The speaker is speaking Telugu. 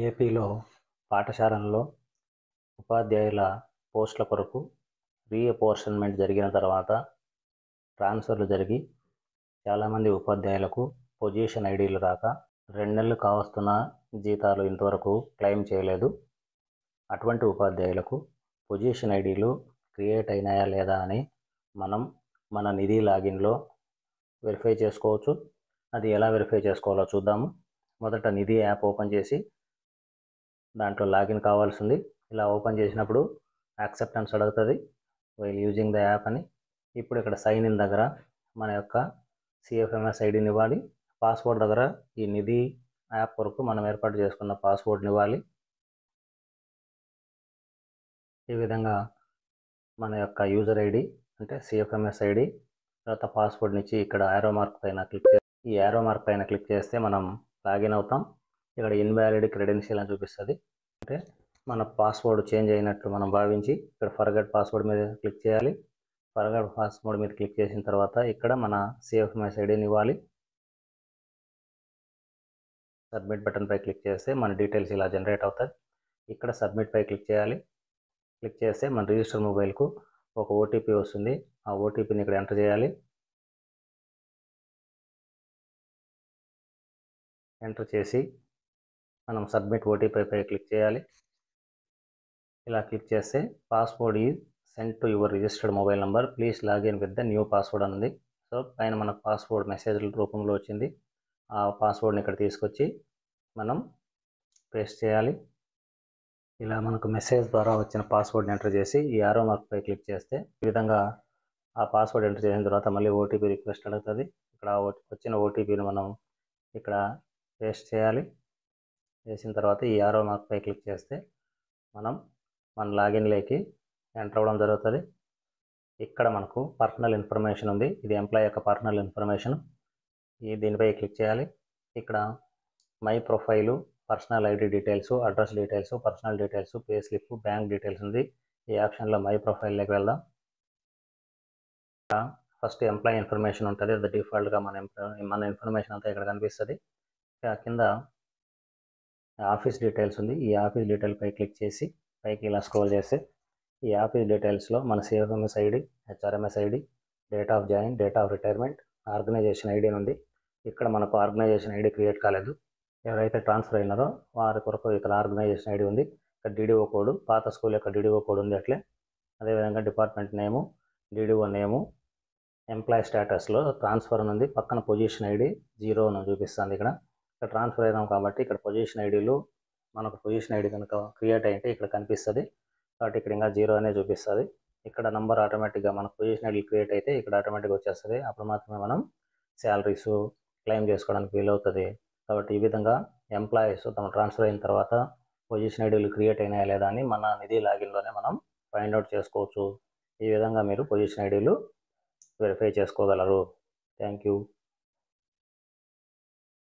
ఏపీలో పాఠశాలల్లో ఉపాధ్యాయుల పోస్టుల కొరకు రీఅపోర్షన్మెంట్ జరిగిన తర్వాత ట్రాన్స్ఫర్లు జరిగి చాలామంది ఉపాధ్యాయులకు పొజిషన్ ఐడీలు రాక 2 నెలలు కావస్తున్న జీతాలు ఇంతవరకు క్లెయిమ్ చేయలేదు. అటువంటి ఉపాధ్యాయులకు పొజిషన్ ఐడీలు క్రియేట్ అయినాయా లేదా అని మనం మన నిధి లాగిన్లో వెరిఫై చేసుకోవచ్చు. అది ఎలా వెరిఫై చేసుకోవాలో చూద్దాము. మొదట నిధి యాప్ ఓపెన్ చేసి దాంట్లో లాగిన్ కావాల్సింది. ఇలా ఓపెన్ చేసినప్పుడు యాక్సెప్టెన్స్ అడుగుతుంది వైల్ యూజింగ్ ద యాప్ అని. ఇప్పుడు ఇక్కడ సైన్ ఇన్ దగ్గర మన యొక్క CFMS ఐడిని ఇవ్వాలి. పాస్వర్డ్ దగ్గర ఈ నిధి యాప్ కొరకు మనం ఏర్పాటు చేసుకున్న పాస్వర్డ్ని ఇవ్వాలి. ఈ విధంగా మన యొక్క యూజర్ ఐడి అంటే CFMS ఐడి తర్వాత పాస్వర్డ్ని ఇచ్చి ఇక్కడ యారో మార్క్ పైన క్లిక్ చేసి ఈ యారో మార్క్ పైన క్లిక్ చేస్తే మనం లాగిన్ అవుతాం. ఇక్కడ ఇన్వాలిడ్ క్రెడెన్షియల్ అని చూపిస్తుంది. అంటే మన పాస్వర్డ్ చేంజ్ అయినట్లు మనం భావించి ఇక్కడ ఫర్గెట్ పాస్వర్డ్ మీద క్లిక్ చేయాలి. ఫర్గెట్ పాస్వర్డ్ మీద క్లిక్ చేసిన తర్వాత ఇక్కడ మన CFMS ఐడిని ఇవ్వాలి. సబ్మిట్ బటన్ పై క్లిక్ చేస్తే మన డీటెయిల్స్ ఇలా జనరేట్ అవుతాయి. ఇక్కడ సబ్మిట్ పై క్లిక్ చేయాలి. క్లిక్ చేస్తే మన రిజిస్టర్ మొబైల్కు ఒక OTP వస్తుంది. ఆ OTPని ఇక్కడ ఎంటర్ చేయాలి. ఎంటర్ చేసి మనం సబ్మిట్ OTP పై క్లిక్ చేయాలి. ఇలా క్లిక్ చేస్తే password is send to your registered mobile number, please login with the new password అని. సో పైన మనకు పాస్వర్డ్ మెసేజ్ రూపంలో వచ్చింది. ఆ పాస్వర్డ్ని ఇక్కడ తీసుకొచ్చి మనం పేస్ట్ చేయాలి. ఇలా మనకు మెసేజ్ ద్వారా వచ్చిన పాస్వర్డ్ని ఎంటర్ చేసి ఈ యారో మార్క్ పై క్లిక్ చేస్తే ఈ విధంగా ఆ పాస్వర్డ్ ఎంటర్ చేసిన తర్వాత మళ్ళీ OTP రిక్వెస్ట్ అడుగుతుంది. ఇక్కడ వచ్చిన OTPని మనం ఇక్కడ పేస్ట్ చేయాలి. చేసిన తర్వాత ఈ యారో మార్క్ పై క్లిక్ చేస్తే మనం మన లాగిన్లోకి ఎంటర్ అవ్వడం జరుగుతుంది. ఇక్కడ మనకు పర్సనల్ ఇన్ఫర్మేషన్ ఉంది. ఇది ఎంప్లాయ్ యొక్క పర్సనల్ ఇన్ఫర్మేషన్. దీనిపై క్లిక్ చేయాలి. ఇక్కడ my profile, personal ID details, address details, personal details, pay slip, bank details ఉంది. ఈ ఆప్షన్లో మై ప్రొఫైల్లోకి వెళ్దాం. ఫస్ట్ ఎంప్లాయ్ ఇన్ఫర్మేషన్ ఉంటుంది. అది డిఫాల్ట్గా మన ఇన్ఫర్మేషన్ అంతా ఇక్కడ కనిపిస్తుంది. కింద ఆఫీస్ డీటెయిల్స్ ఉంది. ఈ ఆఫీస్ డీటెయిల్ పై క్లిక్ చేసి పైకి ఇలా స్క్రోల్ చేస్తే ఈ ఆఫీస్ డీటెయిల్స్లో మన CFMS ID, HRMS ID, date of join, date of retirement, organization ID ఉంది. ఇక్కడ మనకు ఆర్గనైజేషన్ ఐడి క్రియేట్ కాలేదు. ఎవరైతే ట్రాన్స్ఫర్ అయినారో వారి కొరకు ఇక్కడ ఆర్గనైజేషన్ ఐడి ఉంది. ఇక్కడ DDO కోడ్, పాత స్కూల్ యొక్క DDO కోడ్ ఉంది. అట్లే అదేవిధంగా డిపార్ట్మెంట్ నేము, DDO నేము, ఎంప్లాయ్ స్టేటస్లో ట్రాన్స్ఫర్ అని ఉంది. పక్కన పొజిషన్ ఐడి 0 అని చూపిస్తుంది. ఇక్కడ ట్రాన్స్ఫర్ అయినాం కాబట్టి ఇక్కడ పొజిషన్ ఐడీలు మనకు పొజిషన్ ఐడి కనుక క్రియేట్ అయితే ఇక్కడ కనిపిస్తుంది. కాబట్టి ఇక్కడ ఇంకా 0 అనే చూపిస్తుంది. ఇక్కడ నంబర్ ఆటోమేటిక్గా మనకు పొజిషన్ ఐడి క్రియేట్ అయితే ఇక్కడ ఆటోమేటిక్గా వచ్చేస్తుంది. అప్పుడు మాత్రమే మనం శాలరీస్ క్లెయిమ్ చేసుకోవడానికి వీలవుతుంది. కాబట్టి ఈ విధంగా ఎంప్లాయీస్ తమ ట్రాన్స్ఫర్ అయిన తర్వాత పొజిషన్ ఐడీలు క్రియేట్ అయినాయా లేదా అని మన నిధి లాగిన్లోనే మనం ఫైండ్ అవుట్ చేసుకోవచ్చు. ఈ విధంగా మీరు పొజిషన్ ఐడీలు వెరిఫై చేసుకోగలరు. Thank you.